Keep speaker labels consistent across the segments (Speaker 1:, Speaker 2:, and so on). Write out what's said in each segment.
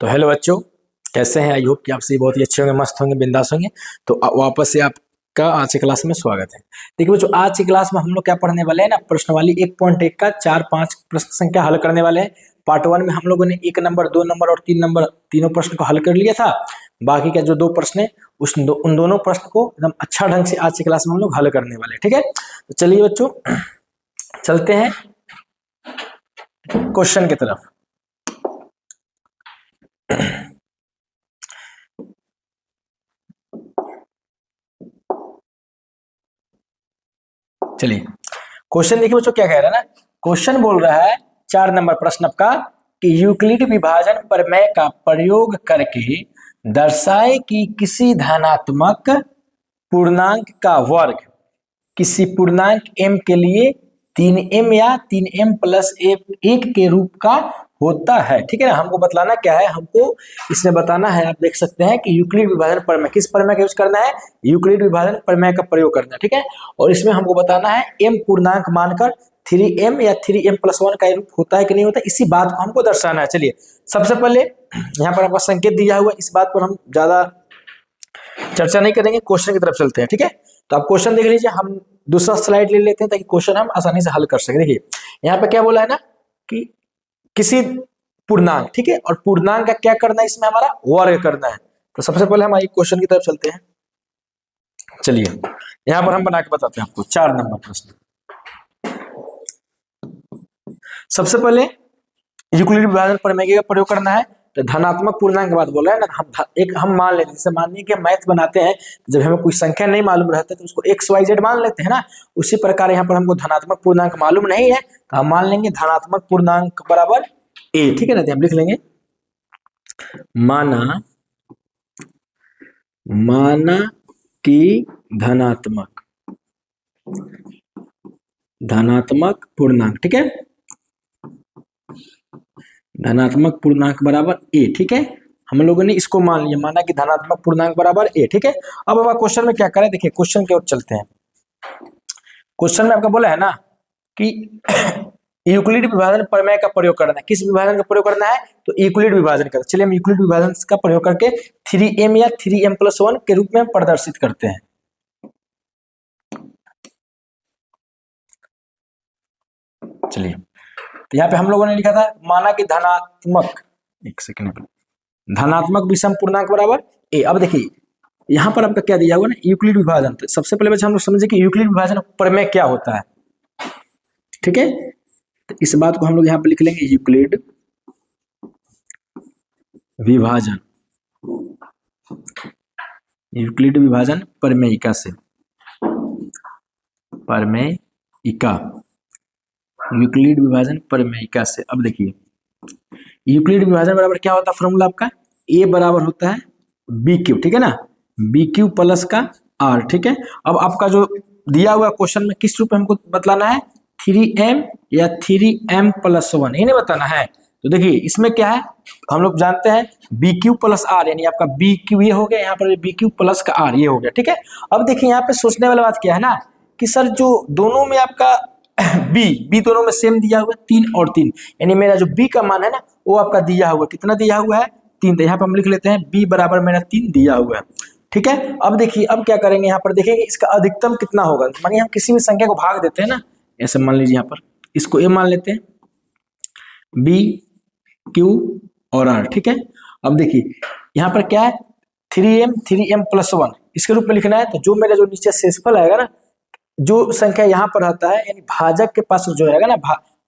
Speaker 1: तो हेलो बच्चों, कैसे हैं? आई होप कि आप सभी बहुत ही अच्छे होंगे, मस्त होंगे, बिंदास होंगे। तो वापस से आपका आज की क्लास में स्वागत है। देखिए बच्चों, आज की क्लास में हम लोग क्या पढ़ने वाले हैं ना, प्रश्नावली 1.1 का 4-5 प्रश्न संख्या हल करने वाले हैं। पार्ट 1 में हम लोगों ने 1 नंबर, 2 नंबर और 3 नंबर तीनों प्रश्न को हल कर लिया था। बाकी का जो 2 प्रश्न है उन दोनों प्रश्न को एकदम अच्छा ढंग से आज की क्लास में हम लोग हल करने वाले हैं। ठीक है, तो चलिए बच्चों चलते हैं क्वेश्चन की तरफ। चलिए क्वेश्चन देखिए बच्चों, क्या कह रहा है ना, क्वेश्चन बोल रहा है 4 नंबर प्रश्न आपका कि यूक्लिड विभाजन प्रमेय का प्रयोग करके दर्शाए कि किसी धनात्मक पूर्णांक का वर्ग किसी पूर्णांक m के लिए 3m या 3m प्लस 1 के रूप का होता है। ठीक है ना, हमको बतलाना क्या है, हमको इसमें बताना है। आप देख सकते हैं कि यूक्लिड विभाजन प्रमेय, किस प्रमेय का यूज करना है, यूक्लिड विभाजन प्रमेय का प्रयोग करना है। ठीक है, और इसमें हमको बताना है m पूर्णांक मानकर 3m या 3m प्लस 1 का रूप होता है कि नहीं होता, इसी बात को हमको दर्शाना है। चलिए सबसे पहले यहाँ पर आपका संकेत दिया हुआ है, इस बात पर हम ज्यादा चर्चा नहीं करेंगे, क्वेश्चन की तरफ चलते हैं। ठीक है, तो आप क्वेश्चन देख लीजिए, हम दूसरा स्लाइड ले लेते हैं ताकि क्वेश्चन हम आसानी से हल कर सके। देखिए यहाँ पे क्या बोला है ना कि किसी पूर्णांक, ठीक है, और पूर्णांक का क्या करना है, इसमें हमारा वर्ग करना है। तो सबसे पहले हम क्वेश्चन की तरफ चलते हैं। चलिए यहाँ पर हम बना के बताते हैं आपको 4 नंबर प्रश्न। सबसे पहले यूक्लिड विभाजन प्रमेय का प्रयोग करना है, तो धनात्मक पूर्णांक की बात बोल रहा है ना। हम मान लेते हैं, जैसे मानिए कि मैथ बनाते हैं, जब हमें कोई संख्या नहीं मालूम रहता है तो उसको XYZ मान लेते हैं ना। उसी प्रकार यहाँ पर हमको धनात्मक पूर्णांक मालूम नहीं है तो हम मान लेंगे धनात्मक पूर्णांक बराबर a। ठीक है ना, तो हम लिख लेंगे माना कि धनात्मक पूर्णांक, ठीक है, धनात्मक पूर्णांक बराबर a। ठीक है, हम लोगों ने इसको मान लिया, माना कि धनात्मक पूर्णांक बराबर a। ठीक है, अब हमारा क्वेश्चन में क्या करें, देखिए क्वेश्चन की ओर चलते हैं। क्वेश्चन में आपका बोला है ना कि यूक्लिड विभाजन प्रमेय का प्रयोग करना है। किस विभाजन का प्रयोग करना है, तो यूक्लिड विभाजन का। चलिए हम यूक्लिड विभाजन का प्रयोग करके 3m या 3m प्लस 1 के रूप में प्रदर्शित करते हैं। चलिए तो यहाँ पे हम लोगों ने लिखा था माना कि धनात्मक, एक सेकंड, धनात्मक विषम पूर्णांक बराबर a। अब देखिए यहाँ पर आपका क्या दिया हुआ ना, यूक्लिड विभाजन। तो सबसे पहले बच्चे हम लोग समझे कि यूक्लिड विभाजन प्रमेय क्या होता है। ठीक है, तो इस बात को हम लोग यहाँ पे लिख लेंगे, यूक्लिड विभाजन, यूक्लिड विभाजन प्रमेयिका से, प्रमेयिका, यूक्लिड विभाजन प्रमेयिका से। अब देखिए यूक्लिड विभाजन बराबर क्या होता है, फॉर्मूला आपका a बराबर होता है BQ। ठीक है ना, BQ प्लस का R। ठीक है, अब आपका जो दिया हुआ क्वेश्चन में किस रूप में हमको बतलाना है, 3m या 3m प्लस 1, ये नहीं बताना है। तो देखिए इसमें क्या है, हम लोग जानते हैं BQ प्लस R, यानी आपका BQ ये हो गया, यहाँ पर BQ प्लस का R ये हो गया। ठीक है, अब देखिए यहाँ पे सोचने वाला बात क्या है ना कि सर जो दोनों में आपका B दोनों में सेम दिया हुआ है 3 और 3, यानी मेरा जो B का मान है ना वो आपका दिया हुआ, कितना दिया हुआ है, 3। तो यहाँ पे हम लिख लेते हैं B बराबर मेरा 3 दिया हुआ है। ठीक है, अब देखिए अब क्या करेंगे, यहाँ पर देखेंगे इसका अधिकतम कितना होगा। मानिए हम किसी भी संख्या को भाग देते हैं ना, ऐसे मान लीजिए यहाँ पर इसको a मान लेते हैं, B Q और R। ठीक है, अब देखिए यहाँ पर क्या है, 3m प्लस 1 इसके रूप में लिखना है। तो जो मेरा जो नीचे शेषफल आएगा ना, जो संख्या यहाँ पर रहता है, यानी भाजक के पास जो रहेगा ना,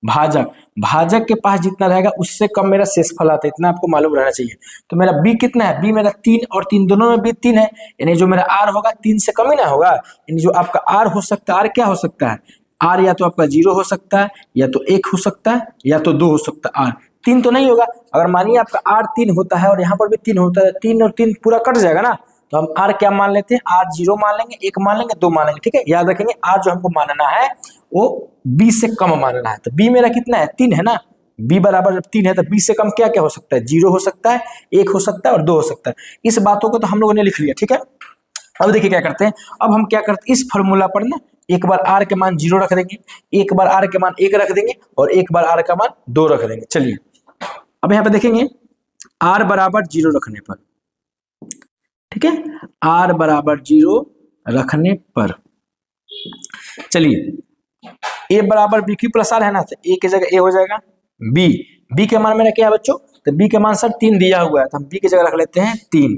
Speaker 1: भाजक के पास जितना रहेगा उससे कम मेरा शेषफल आता है, इतना आपको मालूम रहना चाहिए। तो मेरा B कितना है, B मेरा 3 और 3 दोनों में B 3 है, यानी जो मेरा R होगा 3 से कम ही ना होगा। यानी जो आपका R हो सकता है, R क्या हो सकता है, R या तो आपका 0 हो सकता है, या तो 1 हो सकता है, या तो 2 हो सकता है। R 3 तो नहीं होगा। अगर मानिए आपका R 3 होता है और यहाँ पर भी 3 होता है, 3 और 3 पूरा कट जाएगा ना, तो हम R क्या मान लेते हैं, R 0 मान लेंगे, 1 मान लेंगे, 2 मान लेंगे। ठीक है, याद रखेंगे R जो हमको मानना है वो B से कम मानना है। तो B मेरा कितना है, 3 है ना, B बराबर जब 3 है तो B से कम क्या क्या हो सकता है, 0 हो सकता है, 1 हो सकता है और 2 हो सकता है। इस बातों को तो हम लोगों ने लिख लिया। ठीक है, अब देखिए क्या करते हैं, अब हम क्या करते हैं, इस फॉर्मूला पर ना एक बार R के मान 0 रख देंगे, एक बार R के मान 1 रख देंगे और एक बार R का मान 2 रख देंगे। चलिए अब यहाँ पे देखेंगे r बराबर 0 रखने पर, ठीक है, r बराबर 0 रखने पर। चलिए a बराबर बी क्यू प्लस आर है ना, तो a की जगह a हो जाएगा, b के मान मेरा क्या है बच्चों, तो b के मान सर 3 दिया हुआ है, तो हम b की जगह रख लेते हैं 3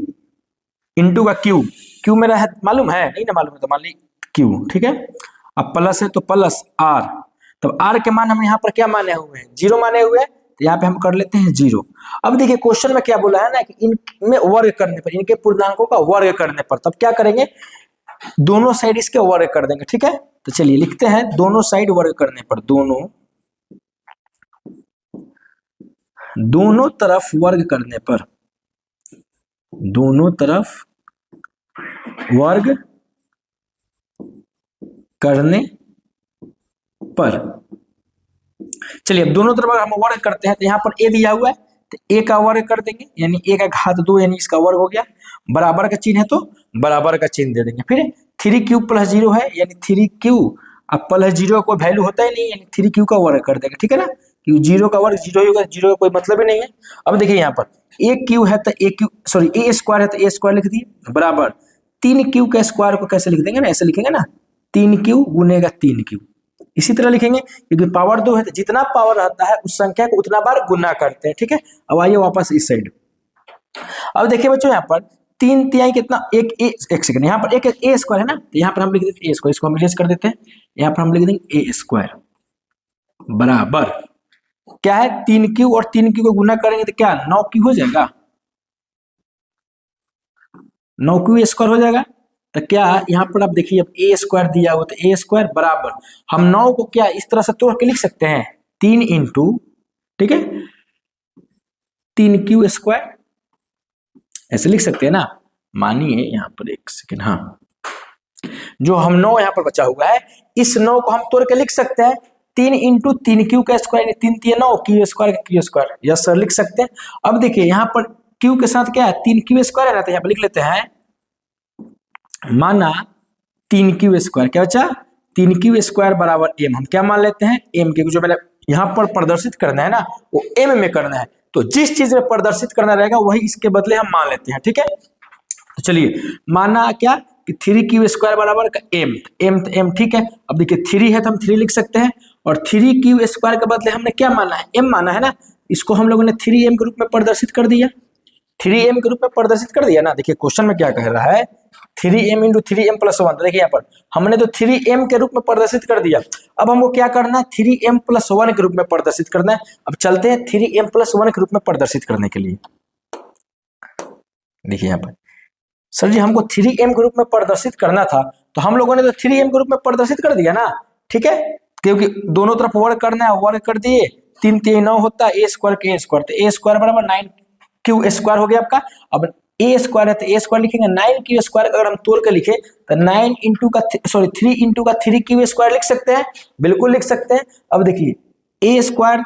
Speaker 1: इंटू का क्यू मेरा है मालूम है, नहीं ना मालूम है तो मान ली क्यू, ठीक है। अब प्लस है तो प्लस आर, तब आर के मान हम यहाँ पर क्या माने हुए हैं, 0 माने हुए हैं, तो यहाँ पे हम कर लेते हैं 0। अब देखिए क्वेश्चन में क्या बोला है ना कि इनमें वर्ग करने पर, इनके पूर्णांकों का वर्ग करने पर, तब क्या करेंगे, दोनों साइड इसके वर्ग कर देंगे, ठीक है। तो चलिए लिखते हैं दोनों साइड वर्ग करने पर, दोनों तरफ वर्ग करने पर, दोनों तरफ वर्ग करने पर। चलिए अब दोनों तरफ हम वर्ग करते हैं, तो यहाँ पर a दिया हुआ है, तो a का वर्ग कर देंगे, यानी a का घात 2 यानी इसका वर्ग हो गया, बराबर का चिन्ह है तो बराबर का चिन्ह दे देंगे। फिर 3q प्लस 0 है, यानी 3q, अब प्लस 0 का कोई वैल्यू होता ही नहीं, यानी 3q का वर्ग कर देंगे, ठीक है ना, क्योंकि 0 का वर्ग 0 ही होगा, 0 का कोई मतलब ही नहीं है। अब देखिए यहाँ पर aq है तो a स्क्वायर है तो a स्क्वायर लिख दिए, बराबर 3q का स्क्वायर को कैसे लिख देंगे ना, ऐसे लिखेंगे ना, 3q गुनेगा 3q, इसी तरह लिखेंगे, क्योंकि पावर 2 है तो जितना पावर रहता है उस संख्या को उतना बार गुना करते हैं, ठीक है। अब आइए वापस इस साइड, अब देखिए बच्चों यहाँ पर 3 तिहाई कितना, एक सेकंड, यहाँ पर एक ए स्क्वायर है ना, तो यहाँ पर हम लिख देते हैं ए स्क्वायर, इसको हम इरेज कर देते हैं, यहाँ पर हम लिख देंगे ए स्क्वायर बराबर क्या है, 3q और 3q को गुना करेंगे तो क्या 9q हो जाएगा, 9q स्क्वायर हो जाएगा। तो क्या यहाँ पर आप देखिए अब ए स्क्वायर दिया हुआ, तो ए स्क्वायर बराबर हम 9 को क्या इस तरह से तोड़ के लिख सकते हैं, 3 इंटू, ठीक है, 3q स्क्वायर, ऐसे लिख सकते हैं ना। मानिए यहाँ पर एक सेकेंड, हाँ, जो हम 9 यहाँ पर बचा हुआ है, इस 9 को हम तोड़ के लिख सकते हैं 3 इंटू 3q का स्क्वायर, 3 3 9 q स्क्वायर का q स्क्वायर, यस सर लिख सकते हैं। अब देखिए यहाँ पर q के साथ क्या है 3q स्क्वायर है ना, तो यहाँ पर लिख लेते हैं, माना 3q स्क्वायर, क्या बचा 3q स्क्वायर बराबर m, हम क्या मान लेते हैं m के, जो मैंने यहाँ पर प्रदर्शित करना है ना वो m में करना है, तो जिस चीज में प्रदर्शित करना रहेगा वही इसके बदले हम मान लेते हैं, ठीक है। तो चलिए माना क्या कि 3q स्क्वायर बराबर का m, ठीक है। अब देखिए 3 है तो हम 3 लिख सकते हैं, और 3q स्क्वायर के बदले हमने क्या माना है, m माना है ना, इसको हम लोगों ने 3m के रूप में प्रदर्शित कर दिया, 3m के रूप में प्रदर्शित कर दिया ना। देखिए क्वेश्चन में क्या कह रहा है, 3m इंटू 3m प्लस 1, देखिए यहाँ पर हमने तो 3m के रूप में प्रदर्शित कर दिया, अब हमको क्या करना है 3m प्लस 1 के रूप में प्रदर्शित करना है। अब चलते हैं 3m प्लस 1 के रूप में प्रदर्शित करने के लिए, देखिए यहाँ पर सर जी हमको 3m के रूप में प्रदर्शित करना था, तो हम लोगों ने तो 3m के रूप में प्रदर्शित कर दिया ना, ठीक है, क्योंकि दोनों तरफ वर्ग करना है, वर्ग कर दिए, 3 3 9 होता है a स्क्वायर के a स्क्वायर, तो a स्क्वायर बराबर 9q स्क्वायर हो गया आपका। अब a स्क्वायर है तो a स्क्वायर लिखेंगे, 9q स्क्वायर अगर हम तोड़ के लिखे तो 9 इंटू का 3 इंटू का 3q स्क्वायर लिख सकते हैं, बिल्कुल लिख सकते हैं। अब देखिए a स्क्वायर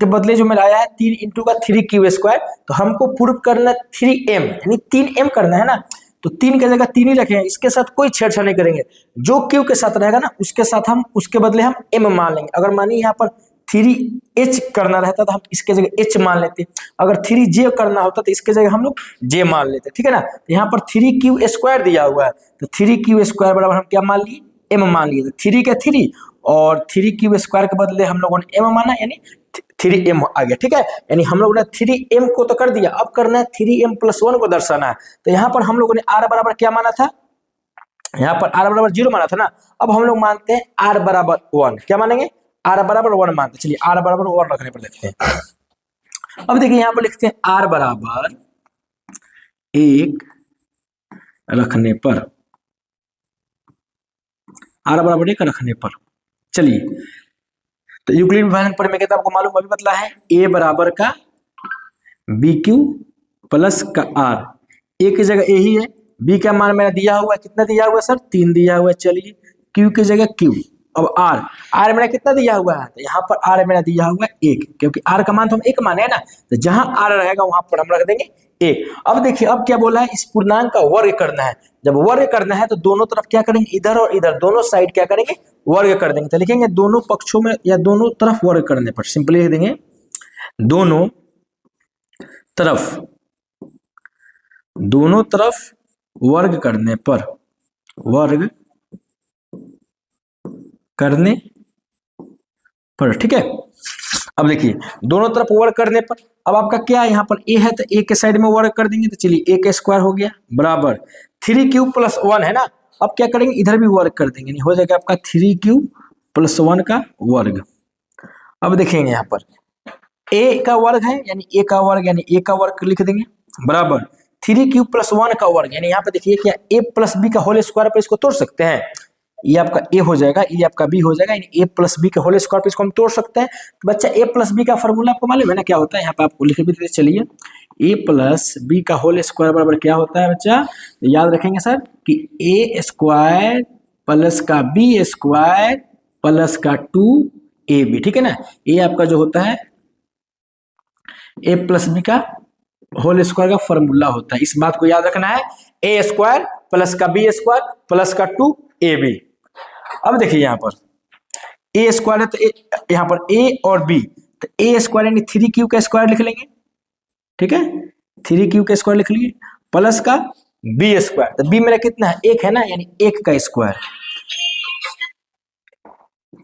Speaker 1: के बदले जो मेरा आया है 3 इंटू का 3q स्क्वायर, तो हमको प्रूव करना 3m यानी 3m करना है ना, तो 3 की जगह 3 ही रखें, इसके साथ कोई छेड़छाड़ नहीं करेंगे, जो q के साथ रहेगा ना उसके साथ हम उसके बदले हम m मान लेंगे। अगर मानिए यहाँ पर 3h करना रहता तो हम इसके जगह h मान लेते, अगर 3j करना होता तो इसके जगह हम लोग j मान लेते, ठीक है ना। तो यहाँ पर 3q स्क्वायर दिया हुआ है, तो 3q स्क्वायर बराबर हम क्या मान लिए m मान लिए, तो 3 का 3 और 3q स्क्वायर के बदले हम लोगों ने m माना, यानी 3m आ गया, ठीक है। यानी हम लोगों ने 3m को तो कर दिया, अब करना है 3m प्लस 1 को दर्शाना है। तो यहाँ पर हम लोगों ने r बराबर क्या माना था, यहाँ पर r बराबर 0 माना था ना, अब हम लोग मानते हैं r बराबर 1, क्या मानेंगे r बराबर 1 मानते, चलिए r बराबर 1 रखने पर देखते हैं। अब देखिए यहाँ पर लिखते हैं r बराबर 1 रखने पर, r बराबर 1 रखने पर, चलिए तो यूक्लिड विभाजन पर मैं कहता आपको मालूम अभी बतला है, a बराबर का bq प्लस का r, a की जगह a ही है, b का मान मैंने दिया हुआ है, कितना दिया हुआ है सर 3 दिया हुआ है, चलिए q की जगह q, अब r मेरा कितना दिया हुआ है, तो यहाँ पर r मेरा दिया हुआ है 1, क्योंकि r का मान तो हम 1 माने है ना, तो जहां r रहेगा वहां पर हम रख देंगे 1। अब देखिए अब क्या बोला है, इस पूर्णांक का वर्ग करना है, जब वर्ग करना है तो दोनों तरफ क्या करेंगे, इधर और इधर दोनों साइड क्या करेंगे वर्ग कर देंगे, तो लिखेंगे दोनों पक्षों में या दोनों तरफ वर्ग करने पर, सिंपली लिख देंगे दोनों तरफ दोनों तरफ वर्ग करने पर, वर्ग करने पर, ठीक है। अब देखिए दोनों तरफ वर्ग करने पर, अब आपका क्या है यहाँ पर ए है तो ए के साइड में वर्ग कर देंगे, तो चलिए ए का स्क्वायर हो गया बराबर 3 क्यूब + 1 है ना। अब क्या करेंगे इधर भी वर्ग कर देंगे, हो जाएगा आपका 3 क्यूब + 1 का वर्ग। अब देखेंगे यहाँ पर ए का वर्ग है यानी ए का वर्ग यानी ए का वर्ग लिख देंगे बराबर 3 क्यूब + 1 का वर्ग, यानी यहाँ पे देखिए क्या ए प्लस बी का होल स्क्वायर पे इसको तोड़ सकते हैं, ये आपका ए हो जाएगा, ये आपका बी हो जाएगा, यानी ए प्लस बी का होल स्क्वायर पे इसको हम तोड़ सकते हैं। तो बच्चा ए प्लस बी का फॉर्मूला आपको मालूम है ना क्या होता है, यहाँ पे आपको लिख भी देते चलिए ए प्लस बी का होल स्क्वायर बराबर क्या होता है बच्चा, याद रखेंगे सर कि ए स्क्वायर प्लस का बी स्क्वायर प्लस का 2ab, ठीक है ना। ये आपका जो होता है ए प्लस बी का होल स्क्वायर का फॉर्मूला होता है, इस बात को याद रखना है, ए स्क्वायर प्लस का बी स्क्वायर प्लस का 2ab। अब देखिए यहाँ पर ए स्क्वायर है तो यहाँ पर ए और बी, तो ए स्क्वायर यानी 3 क्यू का स्क्वायर लिख लेंगे, ठीक है 3 क्यू का स्क्वायर लिख लिए प्लस का बी स्क्वायर, तो बी मेरा कितना है 1 है ना, यानी 1 का स्क्वायर।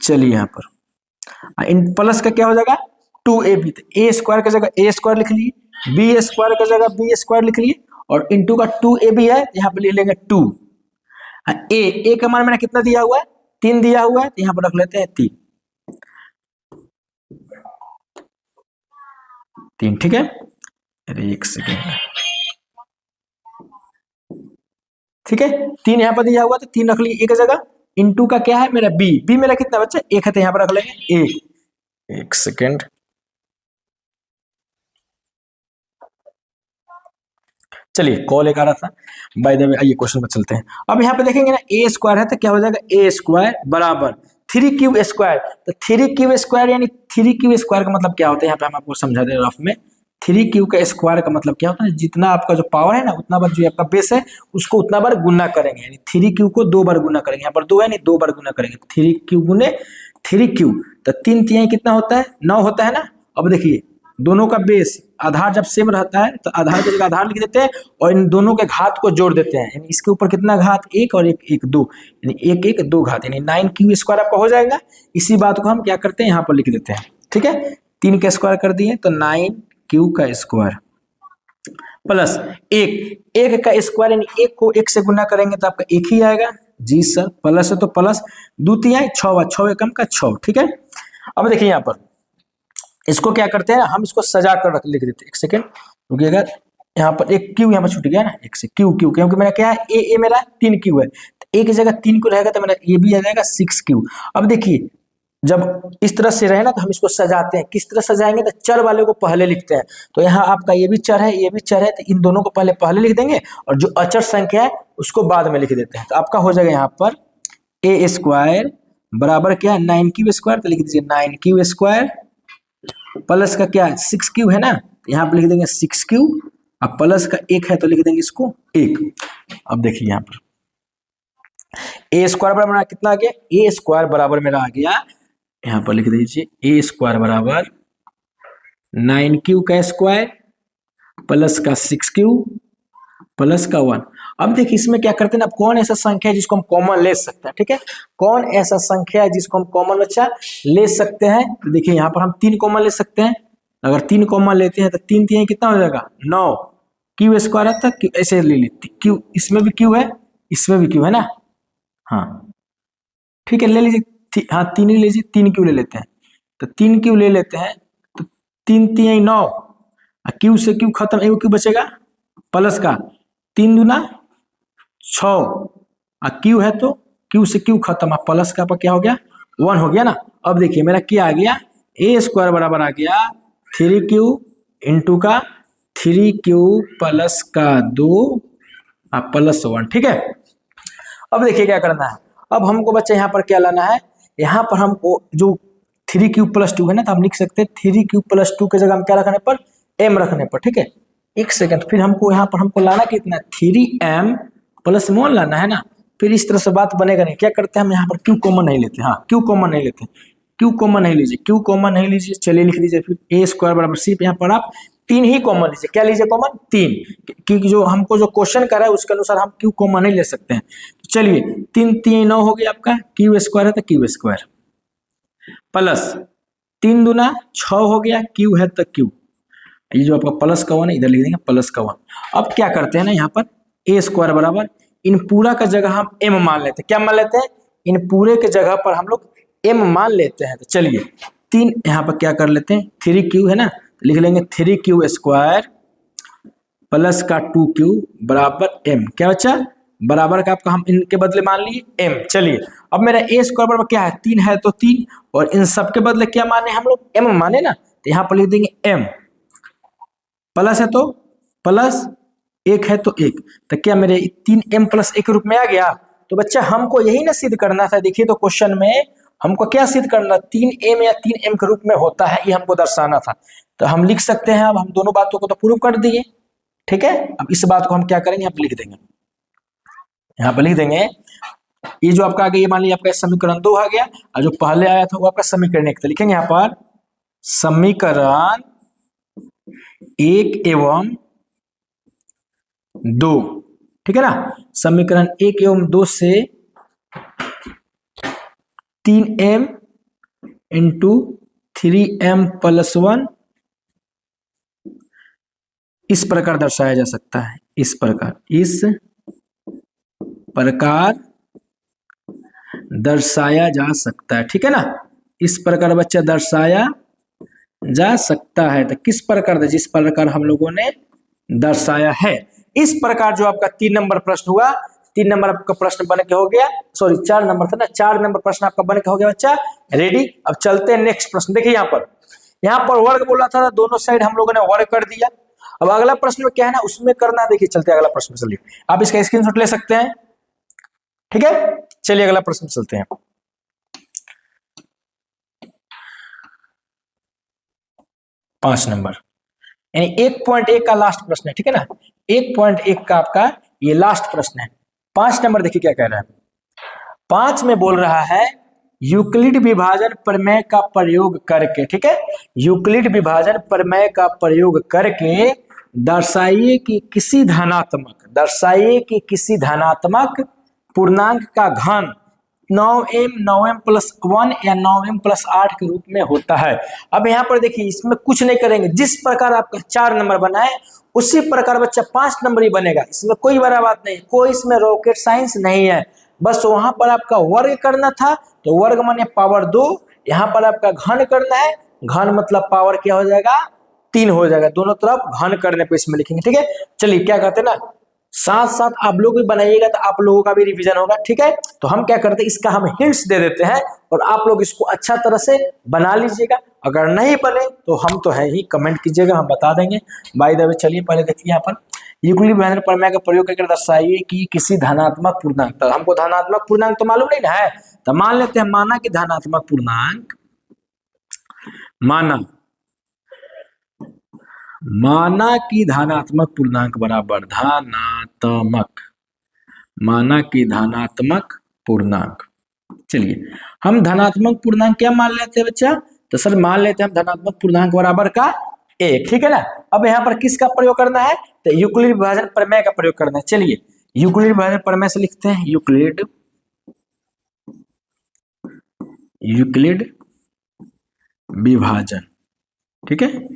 Speaker 1: चलिए यहाँ पर इन प्लस का क्या हो जाएगा 2ab, तो ए स्क्वायर की जगह ए स्क्वायर लिख लिए, बी स्क्वायर की जगह बी स्क्वायर लिख लिए, और इंटू का 2ab है यहाँ पर लिख लेंगे 2। ए का मान मैंने कितना दिया हुआ है 3 दिया हुआ है, तो यहाँ पर रख लेते हैं 3, ठीक है। अरे एक सेकेंड, ठीक है 3 यहाँ पर दिया हुआ तो 3 रख लिए एक जगह, इंटू का क्या है मेरा बी मेरा कितना बच्चा 1 है, तो यहाँ पर रख लेंगे 1। एक सेकेंड, चलिए कॉल एक आ रहा था, बाय द वे आइए क्वेश्चन पर चलते हैं। अब यहाँ पे देखेंगे ना ए स्क्वायर है तो क्या हो जाएगा ए स्क्वायर बराबर 3 क्यूब स्क्वायर, तो 3 क्यूब स्क्वायर यानी 3 क्यूब स्क्वायर का मतलब क्या होता है, यहाँ पे हम आपको समझा दे रफ में। 3 क्यूब का स्क्वायर का मतलब क्या होता है, जितना आपका जो पावर है ना उतना बार जो आपका बेस है उसको उतना बार गुना करेंगे, यानी 3 क्यूब को 2 बार गुना करेंगे, यहाँ पर 2 है नहीं 2 बार गुना करेंगे, 3 क्यूब गुने 3 क्यूब, तो 3 तिहाई कितना होता है 9 होता है ना। अब देखिए दोनों का बेस आधार जब सेम रहता है तो आधार की जगह आधार लिख देते हैं और इन दोनों के घात को जोड़ देते हैं, यानी इसके ऊपर कितना घात 1 और 1 2, यानी 1 1 2 घात, यानी 9 क्यू स्क्वायर आपका हो जाएगा। इसी बात को हम क्या करते हैं यहाँ पर लिख देते हैं, ठीक है 3 का स्क्वायर कर दिए तो 9 क्यू का स्क्वायर प्लस 1 का स्क्वायर, यानी 1 को 1 से गुना करेंगे तो आपका 1 ही आएगा, जी सर प्लस है तो प्लस 2 तिहाई 6 एकम का 6, ठीक है। अब देखिए यहाँ पर इसको क्या करते हैं हम इसको सजा कर लिख देते हैं, एक सेकेंड रुकिएगा, यहाँ पर एक क्यू यहाँ पर छूट गया ना, एक से क्यू क्योंकि मेरा क्या है ए मेरा 3 क्यू है, तो ए की जगह 3 क्यू रहेगा तो मेरा ये भी आ जाएगा 6 क्यू। अब देखिए जब इस तरह से रहे ना तो हम इसको सजाते हैं, किस तरह सजाएंगे तो चर वाले को पहले लिखते हैं, तो यहाँ आपका ये भी चर है ये भी चर है, तो इन दोनों को पहले लिख देंगे और जो अचर संख्या है उसको बाद में लिख देते हैं, तो आपका हो जाएगा यहाँ पर ए स्क्वायर बराबर क्या है 9 क्यू स्क्वायर, तो लिख दीजिए 9 क्यू स्क्वायर प्लस का क्या 6 क्यू है ना, यहाँ पे लिख देंगे 6 क्यू, अब प्लस का 1 है तो लिख देंगे इसको 1। अब देखिए यहाँ पर ए स्क्वायर बराबर मेरा कितना आ गया, ए स्क्वायर बराबर मेरा आ गया, यहाँ पर लिख दीजिए ए स्क्वायर बराबर 9 क्यू का स्क्वायर प्लस का 6 क्यू प्लस का 1। अब देखिए इसमें क्या करते हैं अब कौन ऐसा संख्या है जिसको हम कॉमन ले सकते हैं, ठीक है कौन ऐसा संख्या है जिसको हम कॉमन बच्चा ले सकते हैं, तो देखिए यहाँ पर हम 3 कॉमन ले सकते हैं, अगर 3 कॉमन लेते हैं तो 3 तिहाई कितना हो जाएगा 9, क्यू स्क्वायर आता है ऐसे ले लेते क्यू, इसमें भी क्यू है इसमें भी क्यू है ना, हाँ ठीक है ले लीजिए, हाँ 3 ही लीजिए 3 क्यू ले लेते हैं, तो 3 क्यू ले लेते हैं तो 3 तिहाई 9, क्यू से क्यू खत्म, एक क्यू बचेगा प्लस का 3 दूना 6, क्यू है तो क्यू से क्यू खत्म, प्लस का क्या हो गया 1 हो गया ना। अब देखिए मेरा क्या आ गया ए स्क्वायर बराबर आ गया 3 क्यू इंटू का 3 क्यू प्लस का 2 प्लस 1, ठीक है। अब देखिए क्या करना है, अब हमको बच्चे यहाँ पर क्या लाना है, यहाँ पर हमको जो 3 क्यू प्लस 2 है ना तो हम लिख सकते हैं 3 क्यू प्लस 2 की जगह हम क्या रखने पर m रखने पर, ठीक है एक सेकंड, फिर हमको यहाँ पर हमको लाना कितना 3m प्लस 1 लाना है ना, फिर इस तरह से बात बनेगा नहीं, क्या करते हैं हम यहाँ पर क्यू कॉमन नहीं लेते, हाँ क्यू कॉमन नहीं लेते, क्यू कॉमन नहीं लीजिए क्यू कॉमन नहीं लीजिए, चलिए लिख दीजिए फिर ए स्क्वायर बराबर सिर्फ यहाँ पर आप 3 ही कॉमन लीजिए, क्या लीजिए कॉमन 3, कि जो हमको जो क्वेश्चन कर रहा है उसके अनुसार हम क्यू कॉमन ही ले सकते हैं। तो चलिए 3 3 9 हो गया आपका, क्यू स्क्वायर है तो क्यू स्क्वायर प्लस 3 दूना 6 हो गया, क्यू है तो क्यू, ये जो आपका प्लस का 1 है इधर लिख देंगे प्लस का 1। अब क्या करते हैं ना यहाँ पर ए स्क्वायर बराबर इन पूरा का जगह हम एम मान लेते हैं। क्या मान लेते हैं? इन पूरे के जगह पर हम लोग एम मान लेते हैं। तो चलिए 3 यहाँ पर क्या कर लेते हैं 3q है ना, तो लिख लेंगे 3q स्क्वायर प्लस का 2q बराबर m। क्या बच्चा? बराबर का आपका हम इनके बदले मान लिए m। चलिए अब मेरा a स्क्वायर बराबर क्या है 3 है तो 3, और इन सब के बदले क्या माने हम लोग m माने ना, तो यहाँ पर लिख देंगे m, प्लस है तो प्लस 1 है तो 1, तो क्या मेरे 3m प्लस 1 के रूप में आ गया। तो बच्चा हमको यही ना सिद्ध करना था। देखिए तो क्वेश्चन में हमको क्या सिद्ध करना, 3m या 3m के रूप में होता है ये हमको दर्शाना था। तो हम लिख सकते हैं, अब हम दोनों बातों को तो प्रूव कर दिए। ठीक है, अब इस बात को हम क्या करेंगे, यहाँ पर लिख देंगे, यहाँ पर लिख देंगे ये जो आपका आ गया, ये मान लीजिए आपका समीकरण 2 आ गया, और जो पहले आया था वो आपका समीकरण 1 था। लिखेंगे यहाँ पर समीकरण 1 एवं 2, ठीक है ना। समीकरण 1 एवं 2 से 3m इंटू 3m प्लस 1 इस प्रकार दर्शाया जा सकता है। इस प्रकार दर्शाया जा सकता है, ठीक है ना। इस प्रकार बच्चा दर्शाया जा सकता है। तो किस प्रकार? जिस प्रकार हम लोगों ने दर्शाया है इस प्रकार। जो आपका 3 नंबर प्रश्न हुआ, 3 नंबर आपका प्रश्न बन के हो गया, सॉरी 4 नंबर था ना, 4 नंबर प्रश्न आपका बन के हो गया बच्चा रेडी। अब चलते हैं नेक्स्ट प्रश्न। देखिए यहाँ पर वर्ग बोला था, दोनों साइड हम लोगों ने वर्ग कर दिया। अब अगला प्रश्न में क्या है ना उसमें करना, देखिए चलते हैं अगला प्रश्न में। चलिए आप इसका स्क्रीनशॉट ले सकते हैं, ठीक है। चलिए अगला प्रश्न चलते हैं। पांच नंबर यानी 1.1 का लास्ट प्रश्न है, ठीक है ना। 1.1 का आपका ये लास्ट प्रश्न है। 5 नंबर देखिए क्या कह रहा है। 5 में बोल रहा है यूक्लिड विभाजन प्रमेय का प्रयोग करके, ठीक है, यूक्लिड विभाजन प्रमेय का प्रयोग करके दर्शाइए कि किसी धनात्मक पूर्णांक का घन 9m 9m प्लस 1 या 9m प्लस 8 के रूप में होता है। अब यहाँ पर देखिए इसमें कुछ नहीं करेंगे, जिस प्रकार आपका 4 नंबर बना है उसी प्रकार बच्चा 5 नंबर ही बनेगा। इसमें कोई बड़ा बात नहीं, कोई इसमें रॉकेट साइंस नहीं है। बस वहां पर आपका वर्ग करना था, तो वर्ग माने पावर 2, यहाँ पर आपका घन करना है, घन मतलब पावर क्या हो जाएगा 3 हो जाएगा। दोनों तरफ घन करने पे इसमें लिखेंगे, ठीक है। चलिए क्या कहते हैं ना, साथ साथ आप लोग भी बनाइएगा तो आप लोगों का भी रिवीजन होगा, ठीक है। तो हम क्या करते हैं, इसका हम हिंट्स दे देते हैं और आप लोग इसको अच्छा तरह से बना लीजिएगा। अगर नहीं बने तो हम तो है ही, कमेंट कीजिएगा, हम बता देंगे। बाय द वे चलिए पहले देखिए यहाँ पर यूक्लिड विभाजन प्रमेय का प्रयोग करके दर्शाइए कि किसी धनात्मक पूर्णांक, तो हमको धनात्मक पूर्णांक तो मालूम नहीं ना है, तो मान लेते हैं माना कि धनात्मक पूर्णांक, माना कि धनात्मक पूर्णांक बराबर माना कि धनात्मक पूर्णांक। चलिए हम धनात्मक पूर्णांक क्या मान लेते हैं बच्चा, तो सर मान लेते हैं हम धनात्मक पूर्णांक बराबर का 1, ठीक है ना। अब यहाँ पर किसका प्रयोग करना है, तो यूक्लिड विभाजन प्रमेय का प्रयोग करना है। चलिए यूक्लिड विभाजन प्रमेय से लिखते हैं यूक्लिड विभाजन, ठीक है,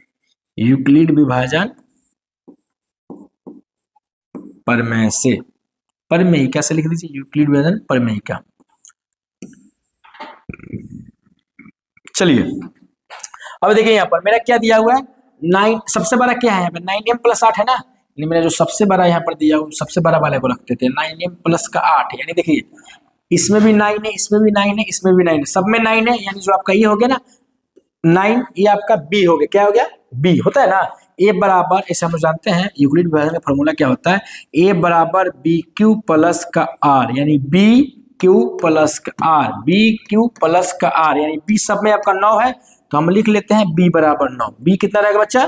Speaker 1: यूक्लिड विभाजन प्रमेय प्रमेयिका से लिख दीजिए, यूक्लिड विभाजन प्रमेयिका। चलिए अब देखिए यहाँ पर मेरा क्या दिया हुआ है 9, सबसे बड़ा क्या है 9m प्लस 8 है ना, मेरा जो सबसे बड़ा यहाँ पर दिया हुआ सबसे बड़ा वाले को रखते थे 9m प्लस का 8, यानी देखिए इसमें भी 9 है, इसमें भी 9 है, इसमें भी 9 है, सब में 9 है, यानी जो आपका ये हो गया ना 9, ये आपका b हो गया। क्या हो गया, b होता है ना। a बराबर, ऐसे हम जानते हैं यूक्लिड विभाजन का फॉर्मूला क्या होता है, a बराबर bq प्लस का r, यानी bq प्लस का r, bq प्लस का r, यानी b सब में आपका 9 है, तो हम लिख लेते हैं b बराबर 9। b कितना रहेगा बच्चा,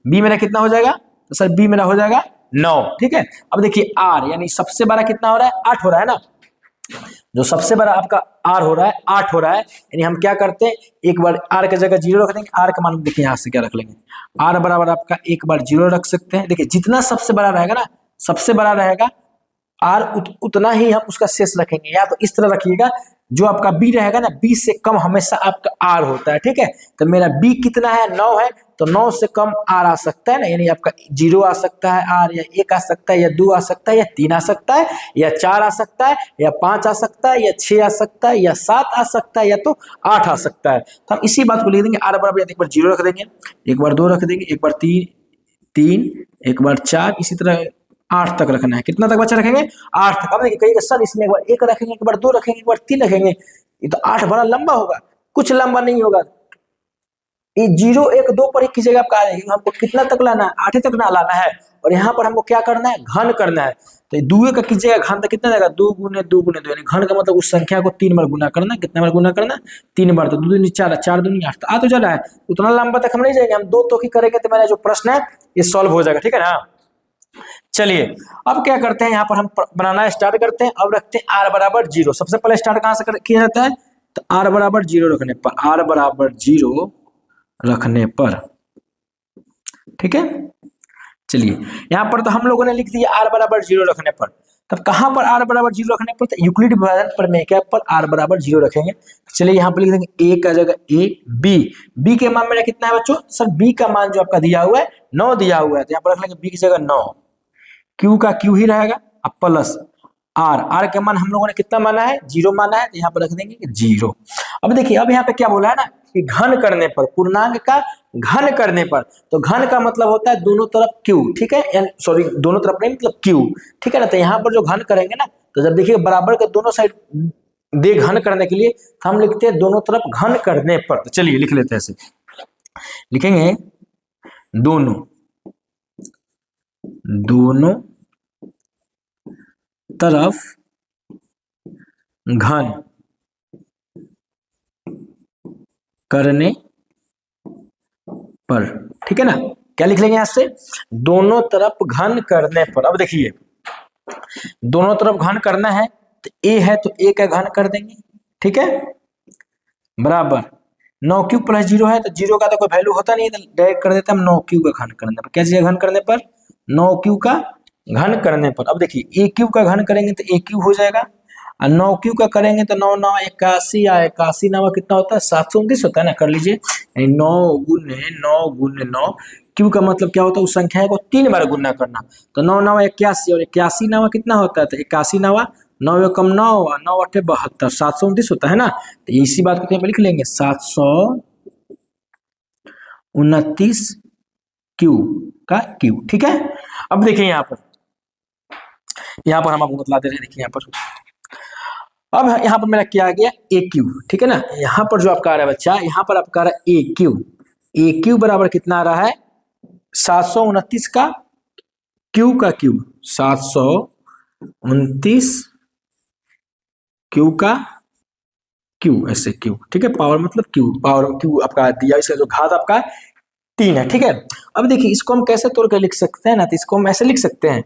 Speaker 1: b मेरा कितना हो जाएगा, तो सर b मेरा हो जाएगा 9, ठीक है। अब देखिए r यानी सबसे बड़ा कितना हो रहा है 8 हो रहा है ना, जो सबसे बड़ा आपका आर हो रहा है 8 हो रहा है, यानी हम क्या करते हैं, एक बार आर की जगह 0 रख देंगे। आर का मान देखिए यहाँ से क्या रख लेंगे, आर बराबर आपका एक बार 0 रख सकते हैं। देखिए जितना सबसे बड़ा रहेगा ना, सबसे बड़ा रहेगा आर उतना ही हम उसका शेष रखेंगे। या तो इस तरह रखिएगा, जो आपका बी रहेगा ना, बी से कम हमेशा आपका आर होता है, ठीक है। तो मेरा बी कितना है, 9 है, तो 9 से कम आर आ सकता है ना, यानी आपका 0 आ सकता है आर, या 1 आ सकता है, या 2 आ सकता है, या 3 आ सकता है, या 4 आ सकता है, या 5 आ सकता है, या 6 आ सकता है, या 7 आ सकता है, या तो 8 आ सकता है। तो हम इसी बात को लिख देंगे, आर बराबर एक बार 0 रख देंगे, एक बार 2 रख देंगे, एक बार 3, एक बार 4, इसी तरह 8 तक रखना है। कितना तक बच्चा रखेंगे, 8 तक। अब देखिए कहीं सर इसमें एक बार 1 रखेंगे, एक बार 2 रखेंगे, एक बार 3 रखेंगे, ये तो 8 बड़ा लंबा होगा। कुछ लंबा नहीं होगा, ये 0 1 2 पर ही खींचेगा आपका आ जाएगा। हमको कितना तक लाना है, 8 तक ना लाना है। और यहाँ पर हमको क्या करना है, घन करना है। तो 2 का खींचेगा घन, तो कितना जाएगा, 2 गुने 2 गुने 2, यानी घन का मतलब उस संख्या को 3 बार गुना करना। कितना बार गुना करना, 3 बार। तो 2 दूनी 4, 4 दूनी 8, तो आ तो जा रहा है। उतना लंबा तक हम नहीं जाएंगे, हम 2 तो की करेंगे तो मेरा जो प्रश्न है ये सॉल्व हो जाएगा, ठीक है ना। चलिए अब क्या करते हैं, यहाँ पर हम बनाना स्टार्ट करते हैं। अब रखते हैं आर बराबर 0। सबसे पहले स्टार्ट कहाँ से किया जाता है, तो आर बराबर 0 रखने पर, आर बराबर 0 रखने पर, ठीक है। चलिए यहाँ पर तो हम लोगों ने लिख दिया आर बराबर 0 रखने पर। तब कहां पर आर बराबर 0 रखने पर, तो यूक्लिड विभाजन प्रमेय के पर आर बराबर 0 रखेंगे। चलिए यहाँ पर लिख देंगे ए का जगह ए, बी के मान मेरा कितना है बच्चों, सर बी का मान जो आपका दिया हुआ है 9 दिया हुआ है, तो यहाँ पर रख लेंगे बी की जगह 9, क्यू का क्यू ही रहेगा, अब प्लस आर के मान हम लोगों ने कितना माना है, 0 माना है, तो यहाँ पर रख देंगे 0। अब देखिए अब यहाँ पे क्या बोला है ना, कि घन करने पर, पूर्णांक का घन करने पर, तो घन का मतलब होता है दोनों तरफ क्यू, ठीक है, सॉरी दोनों तरफ नहीं मतलब क्यू, ठीक है ना। तो यहाँ पर जो घन करेंगे ना, तो जब देखिए बराबर के दोनों साइड दे घन करने के लिए हम लिखते हैं दोनों तरफ घन करने पर। तो चलिए लिख लेते हैं, ऐसे लिखेंगे दोनों तरफ घन करने पर, ठीक है ना। क्या लिख लेंगे यहां से, दोनों तरफ घन करने पर। अब देखिए दोनों तरफ घन करना है, तो ए है तो ए का घन कर देंगे, ठीक है, बराबर 9 क्यूब प्लस 0 है, तो 0 का तो कोई वैल्यू होता नहीं है, तो डायरेक्ट कर देते हैं हम 9 क्यूब का घन करने पर। क्या चीज घन करने पर, 9 क्यूब का घन करने पर। अब देखिए ए क्यूब का घन करेंगे तो ए क्यूब हो जाएगा, और 9 क्यूब का करेंगे तो 9 9 81, या 81 9 कितना होता है, 729 होता है ना, कर लीजिए। 9 गुने 9 क्यूब का मतलब क्या होता है, उस संख्या को 3 बार गुना करना। तो 9 9 81, और 81 9 कितना होता है, तो 81 9 9 कम 9, 9 8 72, 729 होता है ना। तो इसी बात को यहाँ पे लिख लेंगे 729 क्यू का क्यू, ठीक है। अब देखिए यहाँ पर हम आपको बतला दे रहे हैं, देखिए यहाँ पर अब यहाँ पर मेरा क्या आ गया, ए क्यू, ठीक है ना। यहाँ पर जो आपका आ रहा है बच्चा, यहाँ पर आपका आ रहा है ए क्यू बराबर कितना आ रहा है, 729 का क्यू का क्यू, 729 क्यू का क्यू, ऐसे क्यू, ठीक है, पावर मतलब क्यू, पावर क्यू आपका दिया, इसका जो घात आपका 3 है, ठीक है। अब देखिए इसको हम कैसे तोड़ कर लिख सकते हैं ना, तो इसको हम ऐसे लिख सकते हैं,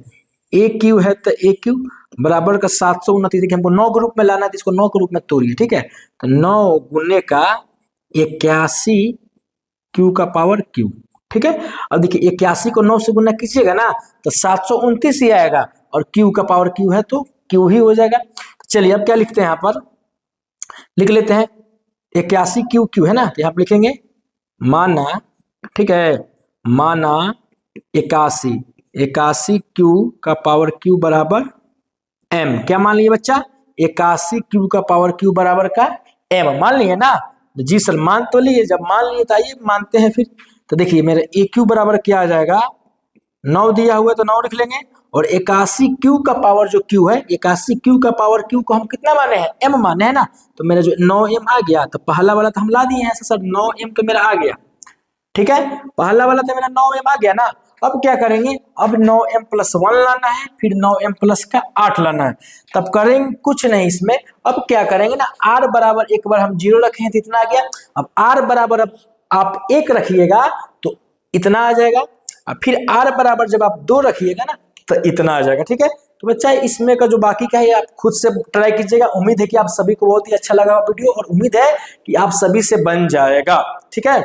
Speaker 1: ए क्यू है तो ए क्यू बराबर का 729, देखिए हमको 9 ग्रुप में लाना है, तो इसको 9 के रूप में तोड़िए, ठीक है। तो 9 गुने का 81 क्यू का पावर क्यू, ठीक है। अब देखिए 81 को 9 से गुना कीजिएगा ना, तो 729 ही आएगा, और क्यू का पावर क्यू है तो क्यू ही हो जाएगा। चलिए अब क्या लिखते हैं, यहाँ पर लिख लेते हैं 81 क्यू क्यू है ना, तो यहाँ पर लिखेंगे माना, ठीक है, माना 81 क्यू का पावर क्यू बराबर एम। क्या मान लिए बच्चा, 81 क्यू का पावर क्यू बराबर का एम मान लिए ना। जी सर मान तो लिए, जब मान लिए तो आइए मानते हैं फिर। तो देखिए मेरे ए क्यू बराबर क्या आ जाएगा, 9 दिया हुआ है तो 9 लिख लेंगे, और 81 क्यू का पावर जो क्यू है, 81 क्यू का पावर क्यू को हम कितना माने हैं, एम माने हैं ना। तो मेरा जो 9m आ गया, तो पहला वाला तो हम ला दिए हैं सर, 9m तो मेरा आ गया, ठीक है, पहला वाला तो मेरा 9m आ गया ना। अब क्या करेंगे, अब 9m प्लस 1 लाना है, फिर 9m प्लस का 8 लाना है, तब करेंगे कुछ नहीं इसमें। अब क्या करेंगे ना, r बराबर एक बार हम 0 रखे हैं तो इतना आ गया, अब r बराबर अब आप 1 रखिएगा तो इतना आ जाएगा, और फिर r बराबर जब आप 2 रखिएगा ना तो इतना आ जाएगा, ठीक है। तो बच्चा इसमें का जो बाकी का है आप खुद से ट्राई कीजिएगा। उम्मीद है कि आप सभी को बहुत ही अच्छा लगा वीडियो, और उम्मीद है कि आप सभी से बन जाएगा। ठीक है,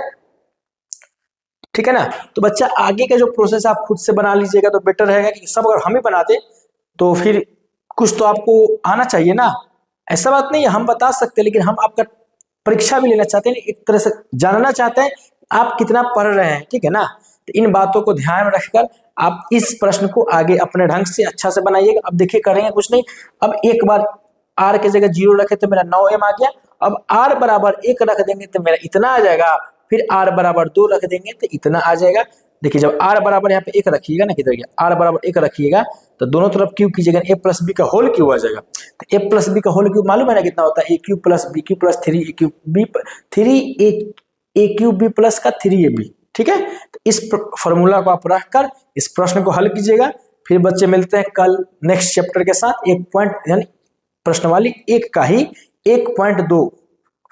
Speaker 1: ठीक है ना। तो बच्चा आगे का जो प्रोसेस आप खुद से बना लीजिएगा तो बेटर रहेगा, कि सब अगर हम ही बनाते तो फिर कुछ तो आपको आना चाहिए ना। ऐसा बात नहीं है, हम बता सकते हैं, लेकिन हम आपका परीक्षा भी लेना चाहते हैं, एक तरह से जानना चाहते हैं आप कितना पढ़ रहे हैं। ठीक है ना, तो इन बातों को ध्यान में रखकर आप इस प्रश्न को आगे अपने ढंग से अच्छा से बनाइएगा। अब देखिए करेंगे कुछ नहीं, अब एक बार आर की जगह 0 रखे तो मेरा 9m आ गया। अब आर बराबर 1 रख देंगे तो मेरा इतना आ जाएगा, फिर आर बराबर 2 रख देंगे तो इतना आ जाएगा। देखिए जब आर बराबर यहाँ पे 1 रखिएगा ना, किधर गया, आर बराबर 1 रखिएगा तो दोनों तरफ क्यूब कीजिएगा, ए प्लस बी का होल क्यूब आ जाएगा। तो ए प्लस बी का होल क्यूब मालूम है ना कितना होता है, A cube plus B cube plus 3 A cube B 3 A cube B plus का 3ab। ठीक है, तो इस फॉर्मूला को आप रखकर इस प्रश्न को हल कीजिएगा। फिर बच्चे मिलते हैं कल नेक्स्ट चैप्टर के साथ। एक पॉइंट यानी प्रश्नवाली 1 का ही 1.2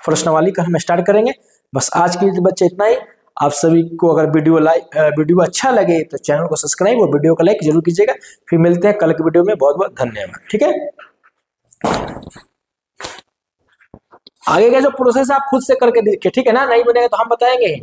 Speaker 1: प्रश्नवाली का हम स्टार्ट करेंगे। बस आज के लिए बच्चे इतना ही। आप सभी को अगर वीडियो अच्छा लगे तो चैनल को सब्सक्राइब और वीडियो को लाइक जरूर कीजिएगा। फिर मिलते हैं कल के वीडियो में। बहुत बहुत धन्यवाद। ठीक है, आगे का जो प्रोसेस आप खुद से करके देखिए। ठीक है ना, नहीं बनेगा तो हम बताएंगे।